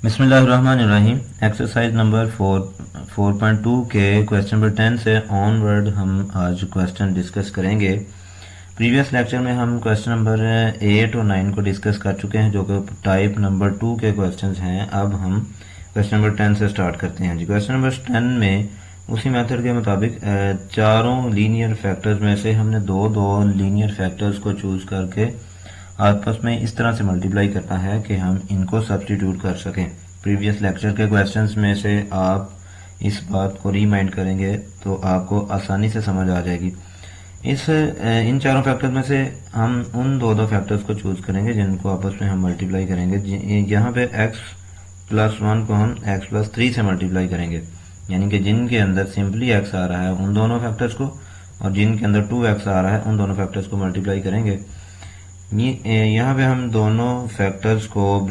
बिस्मिल्लाहिर्रहमानिर्रहीम। Exercise number 4.2 के question number 10 से ऑनवर्ड हम आज क्वेश्चन डिस्कस करेंगे। प्रीवियस लेक्चर में हम क्वेश्चन नंबर 8 और 9 को डिस्कस कर चुके हैं जो कि टाइप नंबर 2 के क्वेश्चंस हैं। अब हम क्वेश्चन नंबर 10 से स्टार्ट करते हैं जी। क्वेश्चन नंबर 10 में उसी मेथड के मुताबिक चारों लीनियर फैक्टर्स में से हमने दो लीनियर फैक्टर्स को चूज करके आपस में इस तरह से मल्टीप्लाई करना है कि हम इनको सब्स्टिट्यूट कर सकें। प्रीवियस लेक्चर के क्वेश्चंस में से आप इस बात को रिमाइंड करेंगे तो आपको आसानी से समझ आ जाएगी। इन चारों फैक्टर्स में से हम उन दो फैक्टर्स को चूज करेंगे जिनको आपस में हम मल्टीप्लाई करेंगे। यहाँ पे x+1 को हम x+3 से मल्टीप्लाई करेंगे, यानी कि जिनके अंदर सिंपली x आ रहा है उन दोनों फैक्टर्स को, और जिनके अंदर 2x आ रहा है उन दोनों फैक्टर्स को मल्टीप्लाई करेंगे। यहाँ पे हम दोनों फैक्टर्स को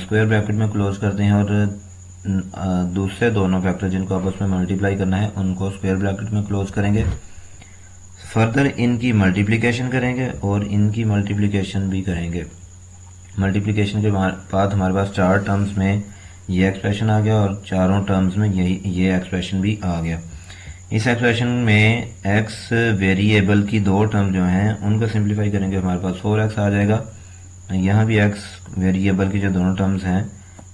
स्क्वायर ब्रैकेट में क्लोज करते हैं और दूसरे दोनों फैक्टर जिनको आपस में मल्टीप्लाई करना है उनको स्क्वायर ब्रैकेट में क्लोज करेंगे। फर्दर इनकी मल्टीप्लिकेशन करेंगे और इनकी मल्टीप्लिकेशन भी करेंगे। मल्टीप्लिकेशन के बाद हमारे पास चार टर्म्स में ये एक्सप्रेशन आ गया और चारों टर्म्स में ये एक्सप्रेशन भी आ गया। इस एक्सप्रेशन में x वेरिएबल की दो टर्म जो हैं उनको सिंप्लीफाई करेंगे, हमारे पास 4x आ जाएगा। यहाँ भी x वेरिएबल की जो दोनों टर्म्स हैं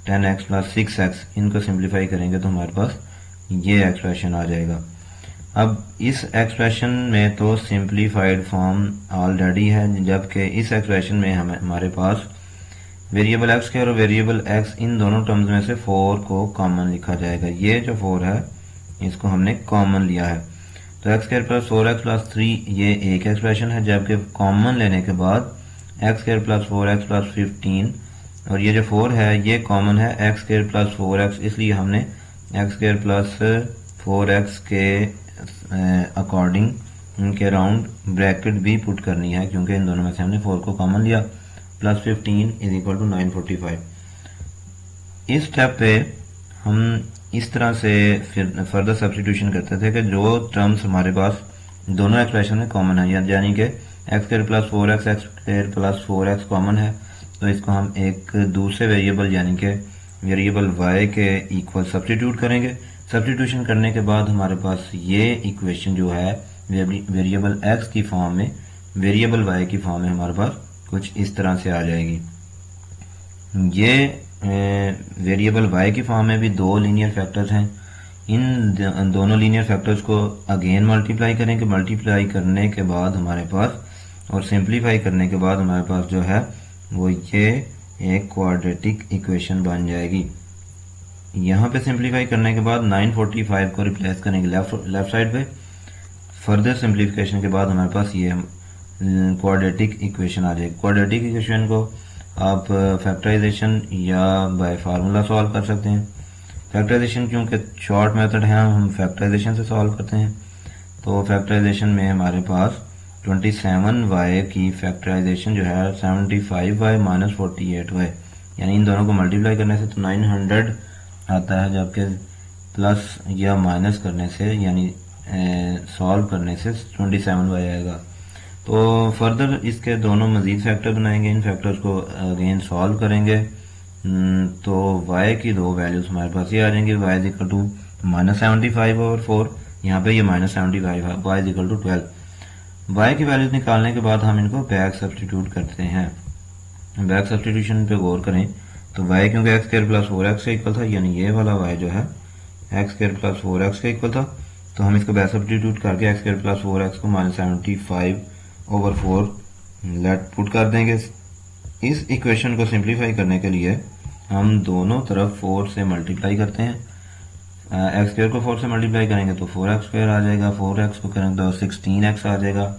10x + 6x, इनको सिंप्लीफाई करेंगे तो हमारे पास ये एक्सप्रेशन आ जाएगा। अब इस एक्सप्रेशन में तो सिंप्लीफाइड फॉर्म ऑलरेडी है, जबकि इस एक्सप्रेशन में हमारे पास वेरिएबल x के और वेरिएबल x इन दोनों टर्म्स में से 4 को कॉमन लिखा जाएगा। ये जो 4 है इसको हमने कॉमन लिया है, तो x² + 4x + 3 ये एक एक्सप्रेशन है, जबकि कॉमन लेने के बाद x² + 4x + 15 और ये जो 4 है ये कॉमन है x² + 4x, इसलिए हमने x² + 4x के अकॉर्डिंग उनके राउंड ब्रैकेट भी पुट करनी है, क्योंकि इन दोनों में से हमने 4 को कॉमन लिया। +15 = 945। इस स्टेप पे हम इस तरह से फिर फर्दर सब्स्टिट्यूशन करते थे कि जो टर्म्स हमारे पास दोनों एक्सप्रेशन में कॉमन है, यानी कि x² + 4x x² + 4x common है, तो इसको हम एक दूसरे वेरिएबल यानी कि वेरिएबल y के इक्वल सब्स्टिट्यूट करेंगे। सब्स्टिट्यूशन करने के बाद हमारे पास ये इक्वेशन जो है वेरिएबल x की फॉर्म में वेरिएबल y की फॉर्म में हमारे पास कुछ इस तरह से आ जाएगी। ये वेरिएबल y की फॉर्म में भी दो लीनियर फैक्टर्स हैं। इन दोनों लीनियर फैक्टर्स को अगेन मल्टीप्लाई करेंगे। मल्टीप्लाई करने के बाद हमारे पास और सिंप्लीफाई करने के बाद हमारे पास जो है वो ये एक क्वाड्रेटिक इक्वेशन बन जाएगी। यहाँ पे सिंप्लीफाई करने के बाद 945 को रिप्लेस करेंगे लेफ्ट साइड पे। फर्दर सिंप्लीफिकेशन के बाद हमारे पास ये क्वाड्रेटिक इक्वेशन आ जाएगी। क्वाड्रेटिक इक्वेशन को आप फैक्टराइजेशन या बाय फार्मूला सॉल्व कर सकते हैं। फैक्टराइजेशन क्योंकि शॉर्ट मेथड है, हम फैक्टराइजेशन से सॉल्व करते हैं। तो फैक्टराइजेशन में हमारे पास 27y की फैक्टराइजेशन जो है 75y - 48y, यानी इन दोनों को मल्टीप्लाई करने से तो 900 आता है, जबकि प्लस या माइनस करने से यानी सॉल्व करने से 27y आएगा। तो फर्दर इसके दोनों मजीद फैक्टर बनाएंगे, इन फैक्टर्स को अगेन सॉल्व करेंगे तो y की दो वैल्यूज हमारे पास ये आ जाएंगे। y = -75/4, यहाँ पे ये -75 है। y = 12। y की वैल्यूज निकालने के बाद हम इनको बैक सब्स्टिट्यूट करते हैं। बैक सब्स्टिट्यूशन पे गौर करें तो y क्योंकि x² + 4x के इक्वल था, यानी ये वाला y जो है x² + 4x के इक्वल था, तो हम इसको बैक सब्स्टिट्यूट करके x² + 4x को -75/4 लेट पुट कर देंगे। इस इक्वेशन को सिंप्लीफाई करने के लिए हम दोनों तरफ 4 से मल्टीप्लाई करते हैं। x² को 4 से मल्टीप्लाई करेंगे तो 4x² आ जाएगा, 4x को करेंगे तो 16x आ जाएगा,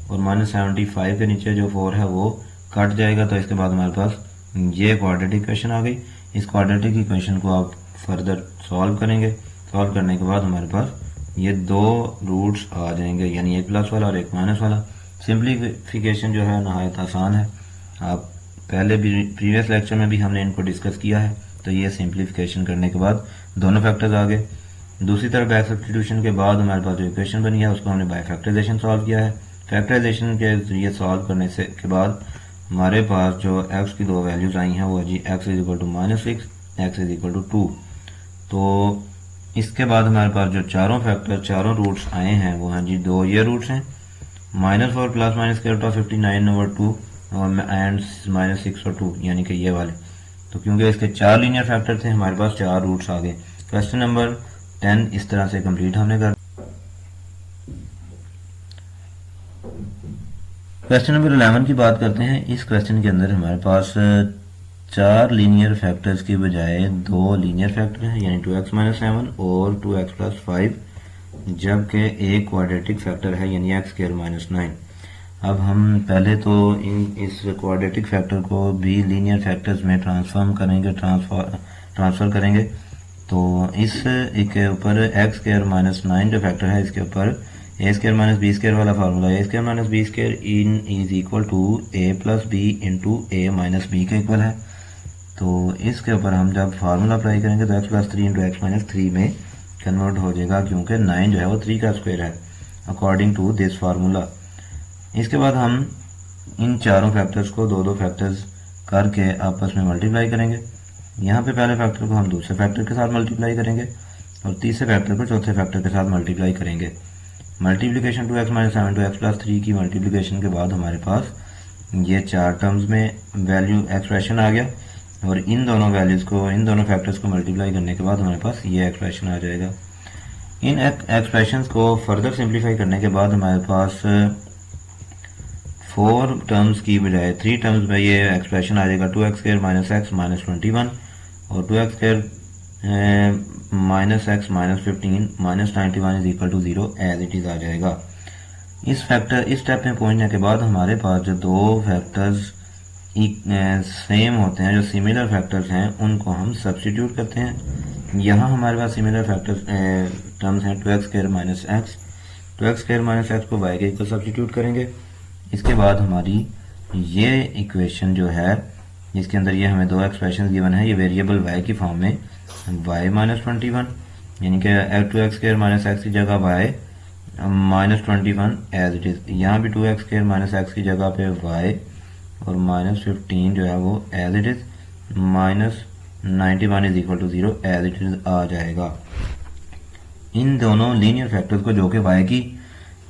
और -75 के नीचे जो 4 है वो कट जाएगा। तो इसके बाद हमारे पास ये क्वाड्रेटिक इक्वेशन आ गई। इस क्वाड्रेटिक इक्वेशन को आप फर्दर सॉल्व करेंगे। सॉल्व करने के बाद हमारे पास ये दो रूट्स आ जाएंगे, यानी एक प्लस वाला और एक माइनस वाला। सिंप्लीफिकेशन जो है नहायत आसान है, आप पहले भी प्रीवियस लेक्चर में भी हमने इनको डिस्कस किया है। तो ये सिंप्लीफिकेशन करने के बाद दोनों फैक्टर्स आ गए। दूसरी तरफ बैक सब्स्टिट्यूशन के बाद हमारे पास जो इक्वेशन बनी है उसको हमने बाय फैक्टराइजेशन सॉल्व किया है। फैक्टराइजेशन के जरिए सॉल्व करने से के बाद हमारे पास जो x की दो वैल्यूज आई हैं वो जी x = -6 x is equal to 2। तो इसके बाद हमारे पास जो चारों रूट्स आए हैं वो हैं जी, दो ये रूट्स हैं, -4 plus minus square root of 59/2 और एंड -6/2, यानी कि ये वाले। तो क्योंकि इसके 4 लीनियर फैक्टर थे, हमारे पास 4 रूट्स आ गए। क्वेश्चन नंबर 10 इस तरह से कंप्लीट हमने कर। क्वेश्चन नंबर 11 की बात करते हैं। इस क्वेश्चन के अंदर हमारे पास 4 लीनियर फैक्टर्स की बजाय 2 लीनियर फैक्टर हैं, यानी 2x - 7 और 2x + 5, जबकि एक क्वाड्रेटिक फैक्टर है, यानी x² - 9। अब हम पहले तो इस क्वाड्रेटिक फैक्टर को भी लीनियर फैक्टर्स में ट्रांसफर करेंगे। तो इस के ऊपर x² - 9 जो फैक्टर है, इसके ऊपर a² - b² वाला formula, a² - b² is equal to a + b into a - b के इक्वल है। तो इसके ऊपर हम जब फार्मूला अप्लाई करेंगे तो x + 3 इंटू x - 3 में कन्वर्ट हो जाएगा, क्योंकि 9 जो है वो 3 का स्क्वायर है, अकॉर्डिंग टू दिस फार्मूला। इसके बाद हम इन चारों फैक्टर्स को दो फैक्टर्स करके आपस में मल्टीप्लाई करेंगे। यहाँ पे पहले फैक्टर को हम दूसरे फैक्टर के साथ मल्टीप्लाई करेंगे और तीसरे फैक्टर को चौथे फैक्टर के साथ मल्टीप्लाई करेंगे। मल्टीप्लिकेशन 2x - 7 2x + 3 की मल्टीप्लिकेशन के बाद हमारे पास ये 4 टर्म्स में वैल्यू एक्सप्रेशन आ गया, और इन दोनों फैक्टर्स को मल्टीप्लाई करने के बाद हमारे पास ये एक्सप्रेशन आ जाएगा। इन एक्सप्रेशंस को फर्दर सिंप्लीफाई करने के बाद हमारे पास 4 टर्म्स की बजाय 3 टर्म्स में ये एक्सप्रेशन आ जाएगा, 2x² - x -21 और 2x² - x -15 -91 is equal to 0 as it is आ जाएगा। इस स्टेप में पहुंचने के बाद हमारे पास जो दो फैक्टर्स सेम होते हैं, जो सिमिलर फैक्टर्स हैं, उनको हम सब्स्टिट्यूट करते हैं। यहाँ हमारे पास सिमिलर फैक्टर्स टर्म्स हैं 2x² - x, 2x² - x को y के इक्वल सब्स्टिट्यूट करेंगे। इसके बाद हमारी ये इक्वेशन जो है, जिसके अंदर ये हमें दो एक्सप्रेशन गिवन है, ये वेरिएबल y की फॉर्म में y - 21, यानी कि 2x² - x की जगह y -21 एज इट इज। यहाँ भी 2x² - x की जगह पे y और -15 जो है वो as it is, -91 is equal to 0 as it is आ जाएगा। इन दोनों लीनियर फैक्टर्स को जो कि y की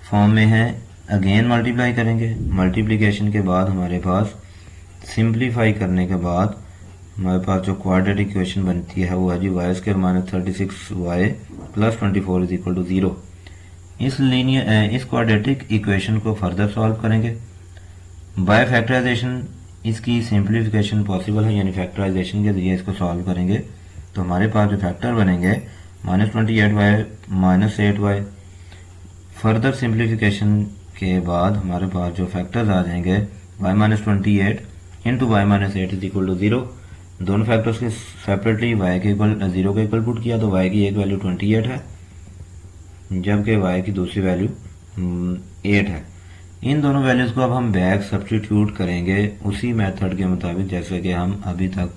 फॉर्म में है अगेन मल्टीप्लाई करेंगे। मल्टीप्लिकेशन के बाद हमारे पास सिंप्लीफाई करने के बाद हमारे पास जो क्वाड्रेटिक इक्वेशन बनती है वो है जी y² - 36y + 24 is equal to 0। इस क्वाड्रेटिक इक्वेशन को फर्दर सॉल्व करेंगे बाय फैक्टराइजेशन। इसकी सिंप्लीफिकेशन पॉसिबल है, यानी फैक्टराइजेशन के जरिए इसको सॉल्व करेंगे तो हमारे पास जो फैक्टर बनेंगे -28y - 8y। फर्दर सिंप्लीफिकेशन के बाद हमारे पास जो फैक्टर्स आ जाएंगे y - 28 into y - 8 is equal to 0। दोनों फैक्टर्स के सेपरेटली y के इक्वल 0 के इक्वल पुट किया तो y की एक वैल्यू 28 है, जबकि y की दूसरी वैल्यू 8 है। इन दोनों वैल्यूज को अब हम बैक सब्स्टिट्यूट करेंगे उसी मेथड के मुताबिक जैसे कि हम अभी तक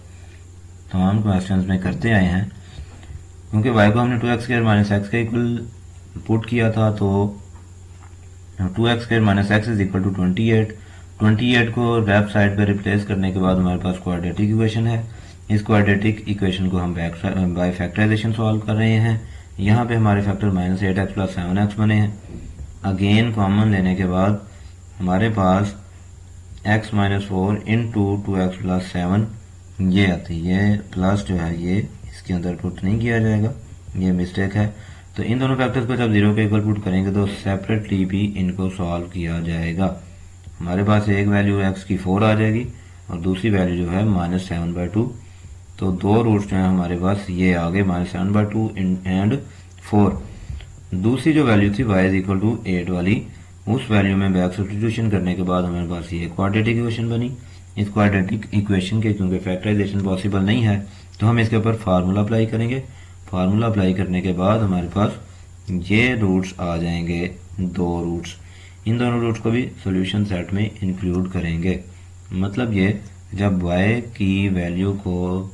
तमाम क्वेश्चंस में करते आए हैं। क्योंकि y को हमने 2x² - x के इक्वल पुट किया था, तो 2x² - x is equal to 28 को लेफ्ट साइड पर रिप्लेस करने के बाद हमारे पास क्वाड्रेटिक इक्वेशन है। इस क्वाड्रेटिक इक्वेशन को हम बाय फैक्टराइजेशन सॉल्व कर रहे हैं। यहाँ पे हमारे फैक्टर -8x + 7x बने हैं। अगेन कॉमन लेने के बाद हमारे पास x - 4 इंटू 2x + 7 ये आती है। ये प्लस जो है ये इसके अंदर पुट नहीं किया जाएगा, ये मिस्टेक है। तो इन दोनों फैक्टर्स को जब 0 के इक्वल पुट करेंगे तो सेपरेटली भी इनको सॉल्व किया जाएगा। हमारे पास एक वैल्यू x की 4 आ जाएगी और दूसरी वैल्यू जो है -7/2। तो दो रूट्स जो है हमारे पास ये आ गए, -7/2 एंड 4। दूसरी जो वैल्यू थी y = 8 वाली, उस वैल्यू में बैक सब्स्टिट्यूशन करने के बाद हमारे पास ये क्वाड्रेटिक इक्वेशन बनी। इस क्वाड्रेटिक इक्वेशन के क्योंकि फैक्टराइजेशन पॉसिबल नहीं है तो हम इसके ऊपर फार्मूला अप्लाई करेंगे। फार्मूला अप्लाई करने के बाद हमारे पास ये रूट्स आ जाएंगे, दो रूट्स। इन दोनों रूट्स को भी सॉल्यूशन सेट में इंक्लूड करेंगे। मतलब ये जब y की वैल्यू को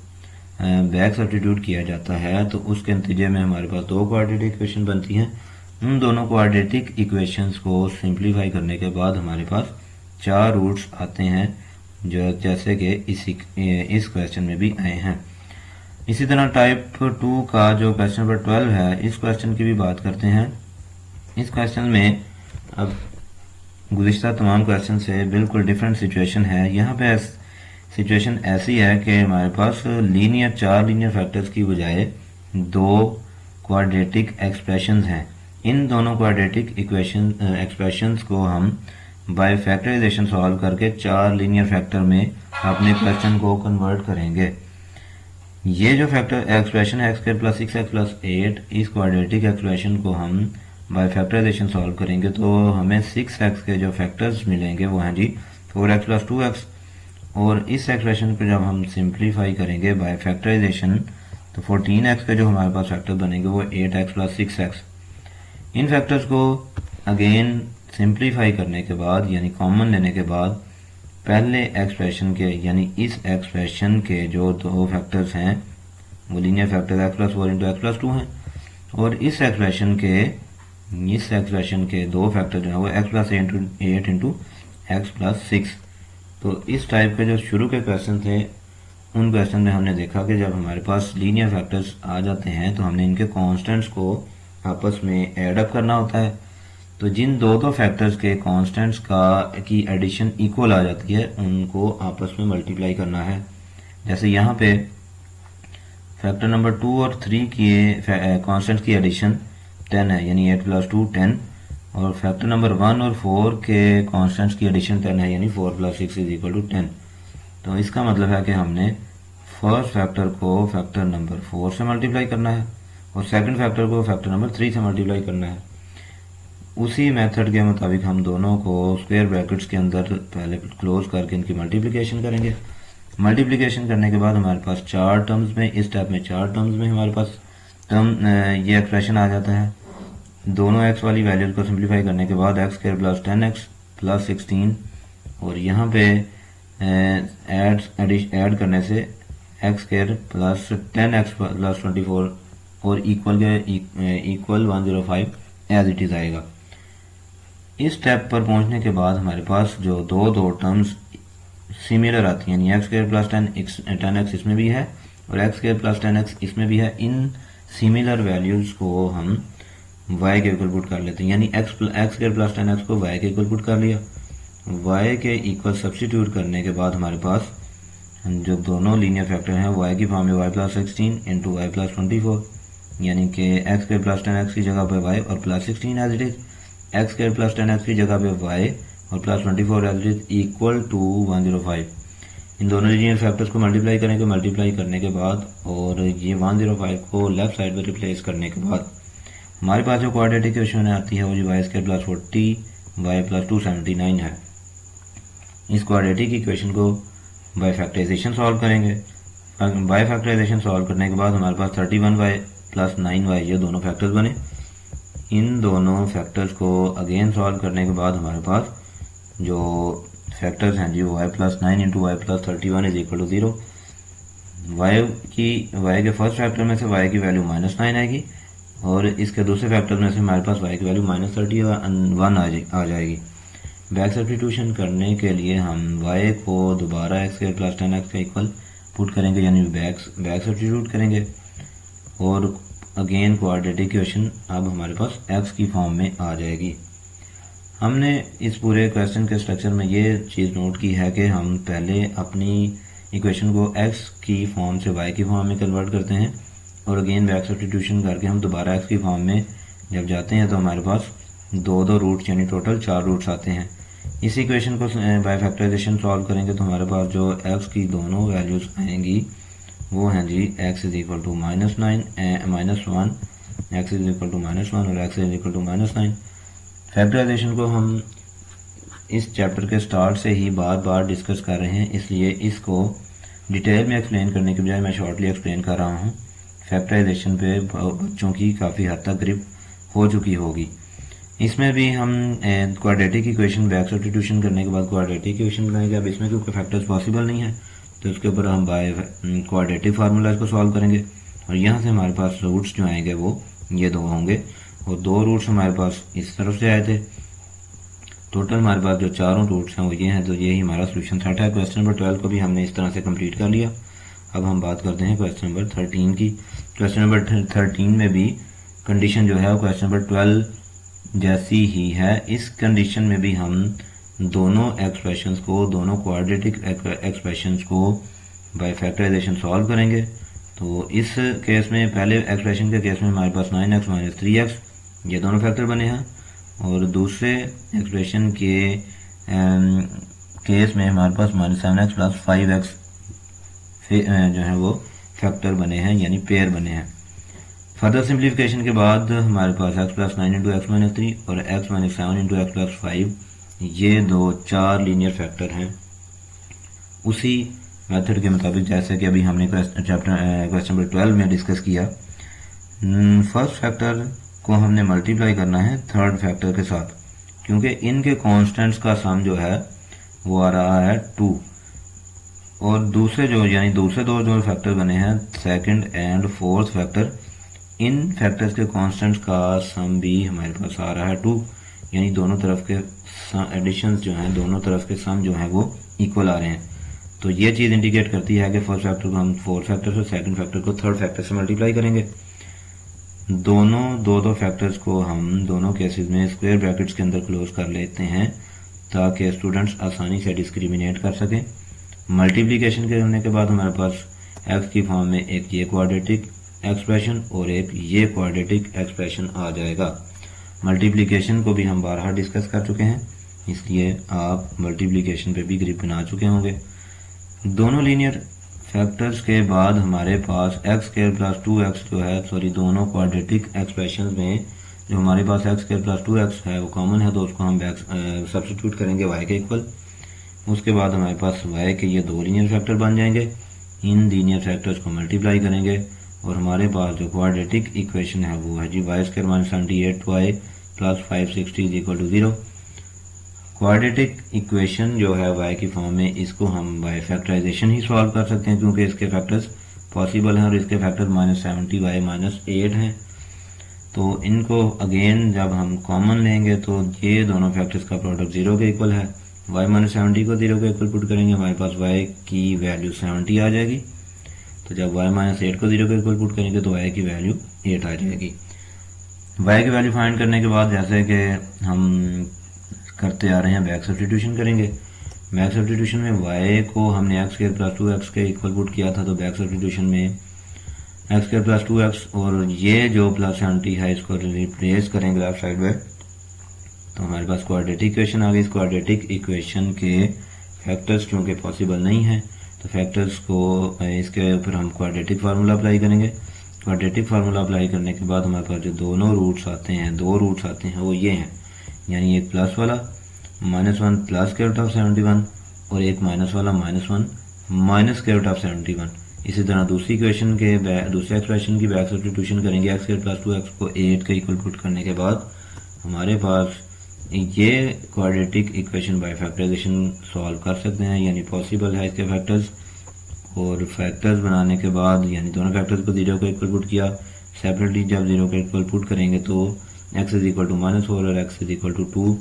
बैक सब्स्टिट्यूट किया जाता है तो उसके नतीजे में हमारे पास दो क्वाड्रेटिक इक्वेशन बनती हैं। उन दोनों क्वाड्रेटिक इक्वेशंस को सिंप्लीफाई करने के बाद हमारे पास 4 रूट्स आते हैं, जो जैसे कि इस क्वेश्चन में भी आए हैं। इसी तरह टाइप 2 का जो क्वेश्चन नंबर 12 है, इस क्वेश्चन की भी बात करते हैं। इस क्वेश्चन में अब गुज़िश्ता तमाम क्वेश्चन से बिल्कुल डिफरेंट सिचुएशन है। यहाँ पे सिचुएशन ऐसी है कि हमारे पास चार लीनियर फैक्टर्स की बजाय दो क्वाड्रेटिक एक्सप्रेशंस हैं। इन दोनों क्वाड्रेटिक एक्सप्रेशंस को हम बाय फैक्टराइजेशन सॉल्व करके चार लीनियर फैक्टर में अपने क्वेश्चन को कन्वर्ट करेंगे। ये जो फैक्टर एक्सप्रेशन है x² + 6x + 8, इस क्वाड्रेटिक एक्सप्रेशन को हम बाय फैक्टराइजेशन सॉल्व करेंगे तो हमें 6x के जो फैक्टर्स मिलेंगे वो हैं जी 4x + 2x, और इस एक्सप्रेशन को जब हम सिंप्लीफाई करेंगे बाय फैक्टराइजेशन तो 14x के जो हमारे पास फैक्टर बनेंगे वो 8x + 6x। इन फैक्टर्स को अगेन सिंप्लीफाई करने के बाद यानी कॉमन लेने के बाद पहले एक्सप्रेशन के यानी इस एक्सप्रेशन के जो दो फैक्टर्स हैं वो लीनियर फैक्टर x + 4 × x + 2 हैं, और इस एक्सप्रेशन के दो फैक्टर जो है वो x + 8 × x + 6। तो इस टाइप के जो शुरू के क्वेश्चन थे उन क्वेश्चन में हमने देखा कि जब हमारे पास लीनियर फैक्टर्स आ जाते हैं तो हमने इनके कांस्टेंट्स को आपस में ऐड अप करना होता है। तो जिन दो फैक्टर्स के कांस्टेंट्स की एडिशन इक्वल आ जाती है उनको आपस में मल्टीप्लाई करना है। जैसे यहाँ पे फैक्टर नंबर 2 और 3 की कांस्टेंट्स की एडिशन 10 है, यानी 8 + 2 10, और फैक्टर नंबर 1 और 4 के कांस्टेंट्स की एडिशन 10 है, यानी 4 + 6 = 10। तो इसका मतलब है कि हमने फर्स्ट फैक्टर को फैक्टर नंबर 4 से मल्टीप्लाई करना है और सेकंड फैक्टर को फैक्टर नंबर 3 से मल्टीप्लाई करना है। उसी मेथड के मुताबिक हम दोनों को स्क्वायर ब्रैकेट्स के अंदर पहले क्लोज करके इनकी मल्टीप्लिकेशन करेंगे। मल्टीप्लिकेशन करने के बाद हमारे पास चार टर्म्स में, इस स्टेप में चार टर्म्स में हमारे पास ये एक्सप्रेशन आ जाता है। दोनों x वाली वैल्यूज को सिंप्लीफाई करने के बाद x² + 10x + 16, और यहाँ पे ऐड करने से x² + 10x + 24 और इक्वल 105 एज इट इज आएगा। इस स्टेप पर पहुंचने के बाद हमारे पास जो दो टर्म्स सिमिलर आती हैं, यानी x² + 10x इसमें भी है और x² + 10x इसमें भी है। इन सिमिलर वैल्यूज को हम y के इक्वल पुट कर लेते हैं, यानी x² + 10x को y के इक्वल पुट कर लिया। y के इक्वल सब्स्टिट्यूट करने के बाद हमारे पास जो दोनों लीनियर फैक्टर हैं y की फॉर्म में y + 16 × y + 24, यानी कि x² + 10x की जगह पे y और +16 as it is, x² + 10x की जगह पे y और +24 एज इट इज = 105। इन दोनों लीनियर फैक्टर्स को मल्टीप्लाई करेंगे। मल्टीप्लाई करने के बाद और ये 105 को लेफ्ट साइड पर रिप्लेस करने के बाद हमारे पास जो क्वाड्रेटिक इक्वेशन आती है वो जी y² + 40 y + 279 है। इस क्वाड्रेटिक इक्वेशन को बाय फैक्टराइजेशन सॉल्व करेंगे। बाय फैक्टराइजेशन सॉल्व करने के बाद हमारे पास 31y + 9y ये दोनों फैक्टर्स बने। इन दोनों फैक्टर्स को अगेन सॉल्व करने के बाद हमारे पास जो फैक्टर्स हैं जी वो y + 9 × y + 31 = 0। y के फर्स्ट फैक्टर में से y की वैल्यू -9 आएगी और इसके दूसरे फैक्टर में से हमारे पास y की वैल्यू -31 आ जाएगी। बैक सब्स्टिट्यूशन करने के लिए हम y को दोबारा x² + 10x के इक्वल पुट करेंगे, यानी बैक सब्स्टिट्यूट करेंगे और अगेन क्वाड्रेटिक इक्वेशन अब हमारे पास x की फॉर्म में आ जाएगी। हमने इस पूरे क्वेश्चन के स्ट्रक्चर में ये चीज़ नोट की है कि हम पहले अपनी इक्वेशन को x की फॉर्म से y की फॉर्म में कन्वर्ट करते हैं और अगेन बैक सब्स्टिट्यूशन करके हम दोबारा x की फॉर्म में जब जाते हैं तो हमारे पास दो रूट्स यानी टोटल 4 रूट्स आते हैं। इस इक्वेशन को बाय फैक्टराइजेशन सॉल्व करेंगे तो हमारे पास जो x की दोनों वैल्यूज़ आएंगी वो हैं जी x = -1, x = -1 और x = -9। फैक्टराइजेशन को हम इस चैप्टर के स्टार्ट से ही बार बार डिस्कस कर रहे हैं, इसलिए इसको डिटेल में एक्सप्लेन करने के बजाय मैं शॉर्टली एक्सप्लेन कर रहा हूँ। फैक्टराइजेशन पे बच्चों की काफ़ी हद तक ग्रिप हो चुकी होगी। इसमें भी हम क्वाड्रेटिक इक्वेशन बैक सब्स्टिट्यूशन करने के बाद क्वाड्रेटिक इक्वेशन बनाएंगे। अब इसमें क्योंकि फैक्टर्स पॉसिबल नहीं है तो इसके ऊपर हम बाय क्वाड्रेटिक फार्मूलाज को सॉल्व करेंगे और यहाँ से हमारे पास रूट्स जो आएंगे वो ये दो होंगे और दो रूट्स हमारे पास इस तरफ से आए थे। टोटल हमारे पास जो चारों रूट्स हैं वो ये हैं, तो यही हमारा सोल्यूशन सेट है। क्वेश्चन नंबर 12 को भी हमने इस तरह से कंप्लीट कर लिया। अब हम बात करते हैं क्वेश्चन नंबर 13 की। क्वेश्चन नंबर 13 में भी कंडीशन जो है वो क्वेश्चन नंबर 12 जैसी ही है। इस कंडीशन में भी हम दोनों एक्सप्रेशंस को, दोनों क्वाड्रेटिक एक्सप्रेशंस को बाय फैक्टराइजेशन सॉल्व करेंगे। तो इस केस में, पहले एक्सप्रेशन के केस में हमारे पास 9x माइनस 3x ये दोनों फैक्टर बने हैं, और दूसरे एक्सप्रेशन के केस में हमारे पास -7x प्लस 5x जो है वो फैक्टर बने हैं, यानी पेयर बने हैं। फर्दर सिंप्लीफिकेशन के बाद हमारे पास x plus 9 into x minus 3 और x minus 7 into x plus 5 ये दो 4 लीनियर फैक्टर हैं। उसी मेथड के मुताबिक जैसे कि अभी हमने क्वेश्चन नंबर 12 में डिस्कस किया, फर्स्ट फैक्टर को हमने मल्टीप्लाई करना है थर्ड फैक्टर के साथ, क्योंकि इनके कांस्टेंट्स का सम जो है वो आ रहा है 2, और दूसरे दो जो फैक्टर बने हैं second and fourth factor, in factors के कांस्टेंट्स का सम भी हमारे पास आ रहा है 2, यानी दोनों तरफ के एडिशंस जो हैं, दोनों तरफ के सम जो है वो इक्वल आ रहे हैं। तो ये चीज़ इंडिकेट करती है कि फर्स्ट फैक्टर को हम फोर्थ फैक्टर से, सेकंड फैक्टर को थर्ड फैक्टर से मल्टीप्लाई करेंगे। दोनों दो फैक्टर्स को हम दोनों केसेस में स्क्वायर ब्रैकेट्स के अंदर क्लोज कर लेते हैं ताकि स्टूडेंट्स आसानी से डिस्क्रिमिनेट कर सकें। मल्टीप्लिकेशन करने के बाद हमारे पास एक्स की फॉर्म में एक ये क्वाड्रेटिक एक्सप्रेशन और एक ये क्वाड्रेटिक एक्सप्रेशन आ जाएगा। मल्टीप्लिकेशन को भी हम बारहा डिस्कस कर चुके हैं, इसलिए आप मल्टीप्लिकेशन पे भी ग्रिप बना चुके होंगे। दोनों लीनियर फैक्टर्स के बाद हमारे पास एक्स स्क्वायर प्लस 2x जो है, दोनों क्वाड्रेटिक एक्सप्रेशन में जो हमारे पास एक्स स्क्वायर प्लस 2x है वो कॉमन है, तो उसको हम सब्स्टिट्यूट करेंगे y के इक्वल। उसके बाद हमारे पास y के ये दो लीनियर फैक्टर बन जाएंगे, इन लीनियर फैक्टर्स को मल्टीप्लाई करेंगे और हमारे पास जो क्वाड्रेटिक इक्वेशन है वो है जी y square minus 78y plus 560 is equal to 0। Quadratic equation जो है y की फॉर्म में, इसको हम बाय फैक्टराइजेशन ही सॉल्व कर सकते हैं क्योंकि इसके फैक्टर्स पॉसिबल हैं और इसके फैक्टर -70y माइनस 8 हैं। तो इनको अगेन जब हम कॉमन लेंगे तो ये दोनों फैक्टर्स का प्रोडक्ट 0 के इक्वल है। y माइनस 70 को 0 के इक्वल पुट करेंगे, हमारे पास y की वैल्यू 70 आ जाएगी। तो जब y माइनस 8 को 0 के इक्वल पुट करेंगे तो y की वैल्यू 8 आ जाएगी। y की वैल्यू फाइंड करने के बाद जैसे कि हम करते आ रहे हैं, बैक सब्स्टिट्यूशन करेंगे। बैक सब्स्टिट्यूशन में y को हमने x स्क्वायर प्लस 2x के इक्वल पुट किया था, तो बैक सब्स्टिट्यूशन में x स्क्वायर प्लस 2x और ये जो प्लस 70 है इसको रिप्लेस करेंगे लेफ्ट साइड में, तो हमारे पास क्वाड्रेटिक इक्वेशन आ गई। इस क्वाड्रेटिक इक्वेशन के फैक्टर्स क्योंकि पॉसिबल नहीं है तो फैक्टर्स को इसके ऊपर हम क्वाड्रेटिक फार्मूला अप्लाई करेंगे। क्वाड्रेटिक फार्मूला अप्लाई करने के बाद हमारे पास जो दो रूट्स आते हैं वो ये हैं, यानी एक प्लस वाला -1 प्लस स्क्वायर रूट ऑफ 71 और एक माइनस वाला -1 माइनस स्क्वायर रूट ऑफ 71। इसी तरह दूसरी इक्वेशन के दूसरे एक्सप्रेशन की बैक सब्स्टिट्यूशन करेंगे। एक्स स्क्वायर प्लस 2x को 8 के इक्वल पुट करने के बाद हमारे पास ये quadratic equation by factorization solve कर सकते हैं, यानी पॉसिबल है इसके फैक्टर्स। और फैक्टर्स बनाने के बाद यानी दोनों फैक्टर्स को 0 के इक्वल पुट किया, सेपरेटली जब 0 के इक्वल पुट करेंगे तो x इज इक्वल टू -4 और x इज इक्वल टू 2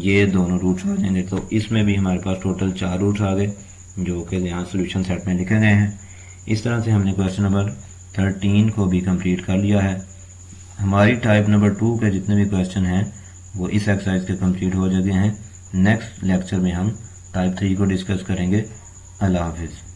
ये दोनों रूट्स आ जाएंगे। तो इसमें भी हमारे पास टोटल 4 रूट्स आ गए जो कि यहाँ सोल्यूशन सेट में लिखे गए हैं। इस तरह से हमने क्वेश्चन नंबर 13 को भी कंप्लीट कर लिया है। हमारी टाइप नंबर 2 के जितने भी क्वेश्चन हैं वो इस एक्सरसाइज के कंप्लीट हो चुके हैं। नेक्स्ट लेक्चर में हम टाइप 3 को डिस्कस करेंगे। अल्लाह हाफिज़।